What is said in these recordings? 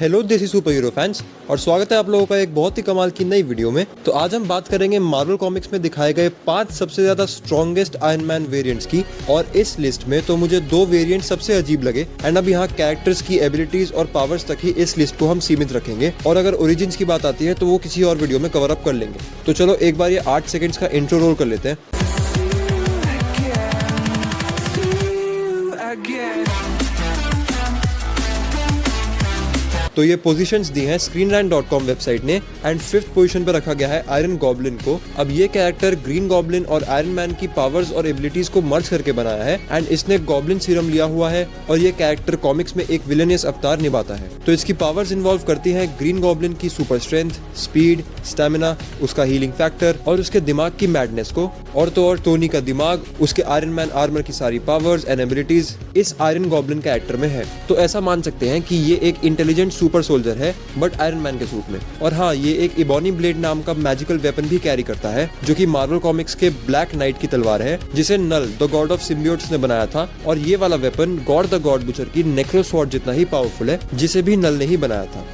Hello देसी super hero fans, और स्वागत है आप लोगों का एक बहुत ही कमाल की नई वीडियो में। तो आज हम बात करेंगे मार्वल कॉमिक्स में दिखाए गए 5 सबसे ज्यादा स्ट्रॉन्गेस्ट आयरन मैन वेरिएंट्स की। और इस लिस्ट में तो मुझे 2 वेरिएंट सबसे अजीब लगे। एंड अब यहाँ कैरेक्टर्स की एबिलिटीज और पावर्स तक ही इस लिस्ट को हम सीमित रखेंगे, और अगर ओरिजिन्स की बात आती है तो वो किसी और वीडियो में कवर अप कर लेंगे। तो चलो एक बार ये 8 सेकेंड्स का इंट्रो रोल कर लेते हैं। तो ये पोजीशंस दी हैं screenrant.com वेबसाइट ने, एंड 5th पोजीशन पर रखा गया है आयरन गॉब्लिन को। अब ये कैरेक्टर ग्रीन गॉब्लिन और आयरन मैन की पावर्स और एबिलिटीज को मर्ज करके बनाया है, एंड इसने गॉब्लिन सीरम लिया हुआ है, और ये कैरेक्टर कॉमिक्स में एक विलेनियस अवतार निभाता है। तो इसकी पावर्स इन्वॉल्व करती हैं ग्रीन गॉब्लिन की सुपर स्ट्रेंथ, स्पीड, स्टेमिना, उसका हीलिंग फैक्टर और उसके दिमाग की मैडनेस को। और तो और टोनी का दिमाग, उसके आयरन मैन आर्मर की सारी पावर्स एंड एबिलिटीज इस आयरन गॉब्लिन कैरेक्टर में है। तो ऐसा मान सकते हैं कि ये एक इंटेलिजेंट सुपर सोल्जर है, बट आयरन मैन के सूट में। और हाँ, ये एक इबोनी ब्लेड नाम का मैजिकल वेपन भी कैरी करता है, जो कि मार्वल कॉमिक्स के ब्लैक नाइट की तलवार है, जिसे नल द गॉड ऑफ सिम्बियोट्स ने बनाया था। और ये वाला weapon God the God butcher की नेक्रो स्वॉर्ड जितना ही पावरफुल है, जिसे भी नल ने ही बनाया था।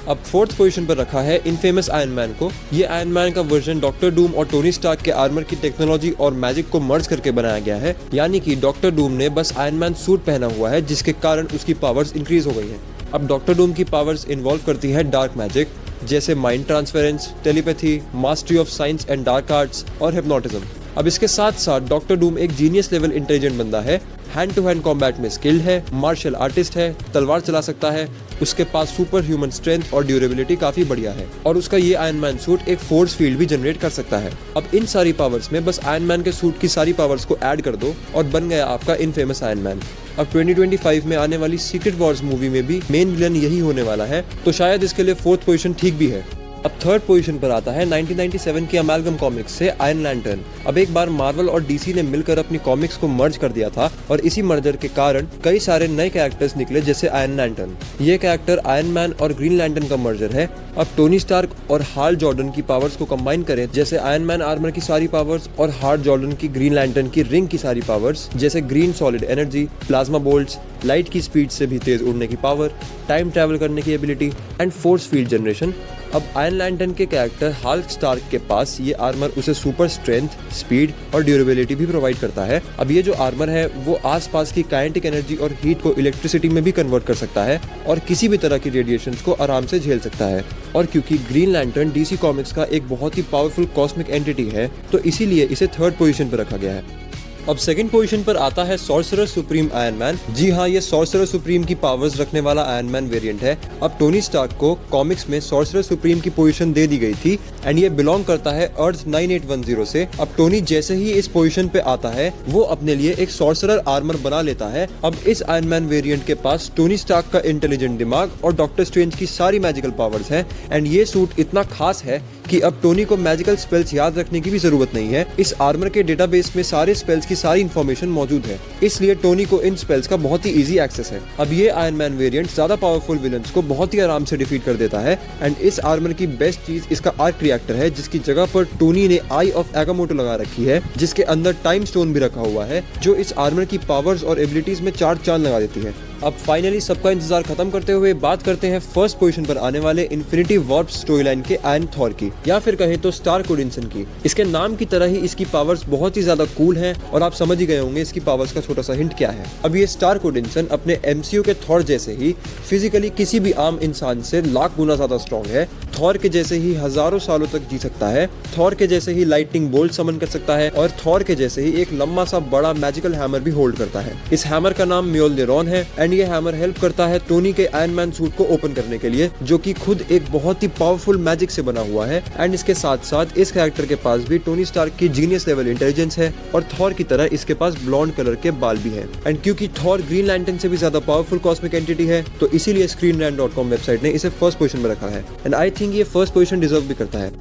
अब 4th पोजीशन पर रखा है इनफेमस आयरन मैन को। ये आयरन मैन का वर्जन डॉक्टर डूम और टोनी स्टार्क के आर्मर की टेक्नोलॉजी और मैजिक को मर्ज करके बनाया गया है। यानी कि डॉक्टर डूम ने बस आयरन मैन सूट पहना हुआ है, जिसके कारण उसकी पावर्स इंक्रीज हो गई है। अब डॉक्टर डूम की पावर्स इन्वॉल्व करती है डार्क मैजिक, जैसे mind transference, telepathy, mastery of science and dark arts और हिप्नोटिज्म। अब इसके साथ साथ डॉक्टर डूम एक जीनियस लेवल इंटेलिजेंट बंदा है, हैंड टू हैंड कॉम्बैट में स्किल्ड है, मार्शल आर्टिस्ट है, तलवार चला सकता है, उसके पास सुपर ह्यूमन स्ट्रेंथ और ड्यूरेबिलिटी काफी बढ़िया है, और उसका ये आयरन मैन सूट एक फोर्स फील्ड भी जनरेट कर सकता है। अब इन सारी पावर्स में बस आयरन मैन के सूट की सारी पावर्स को ऐड कर दो और बन गया आपका इनफेमस आयरन मैन। अब 2025 में आने वाली सीक्रेट वॉर्स मूवी में भी मेन विलन यही होने वाला है, तो शायद इसके लिए 4th पोजीशन ठीक भी है। अब 3rd पोजीशन पर आता है 1997 की अमेलगम कॉमिक्स से आयरन लैंटर्न। अब एक बार मार्वल और डीसी ने मिलकर अपनी कॉमिक्स को मर्ज कर दिया था, और इसी मर्जर के कारण कई सारे नए कैरेक्टर्स निकले, जैसे आयरन लैंटर्न। ये कैरेक्टर आयरन मैन और ग्रीन लैंटर्न का मर्जर है। अब टोनी स्टार्क और हाल जॉर्डन की पावर्स को कंबाइन करें, जैसे आयरन मैन आर्मर की सारी पावर्स और हाल जॉर्डन की ग्रीन लैंटर्न की रिंग की सारी पावर्स, जैसे green solid energy, plasma bolts, light की स्पीड से भी तेज उड़ने की पावर, टाइम ट्रैवल करने की ability and force field generation. अब आयरन लैंटर्न के कैरेक्टर हल्क स्टार्क के पास ये आर्मर उसे सुपर स्ट्रेंथ, स्पीड और ड्यूरेबिलिटी भी प्रोवाइड करता है। अब ये जो आर्मर है वो आसपास की काइनेटिक एनर्जी और हीट को इलेक्ट्रिसिटी में भी कन्वर्ट कर सकता है, और किसी भी तरह की रेडिएशंस को आराम से झेल सकता है। और क्योंकि ग्रीन लैंटर्न डीसी कॉमिक्स का एक बहुत ही पावरफुल कॉस्मिक एंटिटी है, तो इसीलिए इसे 3rd पोजीशन पर रखा गया है। अब 2nd पोजीशन पर आता है सॉर्सरर सुप्रीम आयरन मैन। जी हाँ, ये सॉर्सरर सुप्रीम की पावर्स रखने वाला आयरन मैन वेरिएंट है। अब टोनी स्टार्क को कॉमिक्स में सॉर्सरर सुप्रीम की पोजीशन दे दी गई थी, एंड ये बिलोंग करता है अर्थ 9810 से। अब टोनी जैसे ही इस पोजीशन पे आता है, वो अपने लिए एक सॉर्सरर आर्मर बना लेता है। अब इस आयरन मैन वेरिएंट के पास टोनी स्टार्क का इंटेलिजेंट दिमाग और डॉक्टर स्ट्रेंज की सारी मैजिकल पावर्स हैं, एंड ये सूट इतना खास है कि अब टोनी को मैजिकल स्पेल्स याद रखने की भी जरूरत नहीं है। इस आर्मर के डेटाबेस में सारे स्पेल्स की सारी इन्फॉर्मेशन मौजूद है, इसलिए टोनी को इन स्पेल्स का बहुत ही इजी एक्सेस है। अब ये आयरन मैन वेरिएंट ज्यादा पावरफुल विलन्स को बहुत ही आराम से डिफीट कर देता है, एंड इस आर्मर की बेस्ट चीज इसका आर्क रिएक्टर है, जिसकी जगह पर टोनी ने आई ऑफ एगामोटो लगा रखी है, जिसके अंदर टाइम स्टोन भी रखा हुआ है, जो इस आर्मर की पावर्स और एबिलिटीज में 4 चांद लगा देती है। अब फाइनली सबका इंतजार खत्म करते हुए बात करते हैं 1st पोजीशन पर आने वाले इन्फिनिटी वॉर्प स्टोरी लाइन के आयरन थॉर की, या फिर कहें तो स्टार्क ओडिंसन की। इसके नाम की तरह ही इसकी पावर्स बहुत ही ज्यादा कूल हैं, और आप समझ ही गए होंगे इसकी पावर्स का छोटा सा हिंट क्या है। अब ये स्टार्क ओडिंसन अपने MCU के थॉर जैसे ही फिजिकली किसी भी आम इंसान से लाख गुना ज्यादा स्ट्रॉन्ग है। थॉर के जैसे ही हजारों सालों तक जी सकता है, थॉर के जैसे ही लाइटनिंग बोल्ट समन कर सकता है, और थॉर के जैसे ही एक लंबा सा बड़ा मैजिकल हैमर भी होल्ड करता है। इस हैमर का नाम म्योल्निरॉन है, एंड ये हैमर हेल्प करता है टोनी के आयरन मैन सूट को ओपन करने के लिए, जो कि खुद एक बहुत ही पावरफुल मैजिक से बना हुआ है। एंड इसके साथ साथ इस कैरेक्टर के पास भी टोनी स्टार्क की जीनियस लेवल इंटेलिजेंस है, और थॉर की तरह इसके पास ब्लॉन्ड कलर के बाल भी हैं। एंड क्योंकि थॉर ग्रीन लैंटर्न से भी ज्यादा पावरफुल कॉस्मिक एंटिटी है, तो इसीलिए screenrant.com वेबसाइट ने इसे 1st पोजीशन में रखा है, एंड आई थिंक ये 1st पोजीशन डिजर्व भी करता है।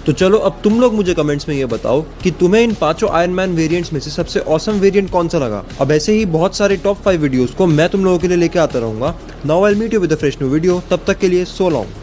तो चलो अब तुम लोग मुझे कमेंट्स में ये बताओ कि तुम्हें इन 5 आयरन मैन वेरिएंट्स में से सबसे ऑसम वेरिएंट कौन सा लगा। अब ऐसे ही बहुत सारे टॉप 5 वीडियोस को मैं तुम लोगों के लिए लेके आता रहूंगा। Now I will meet you with a fresh new video. तब तक के लिए सो लॉन्ग।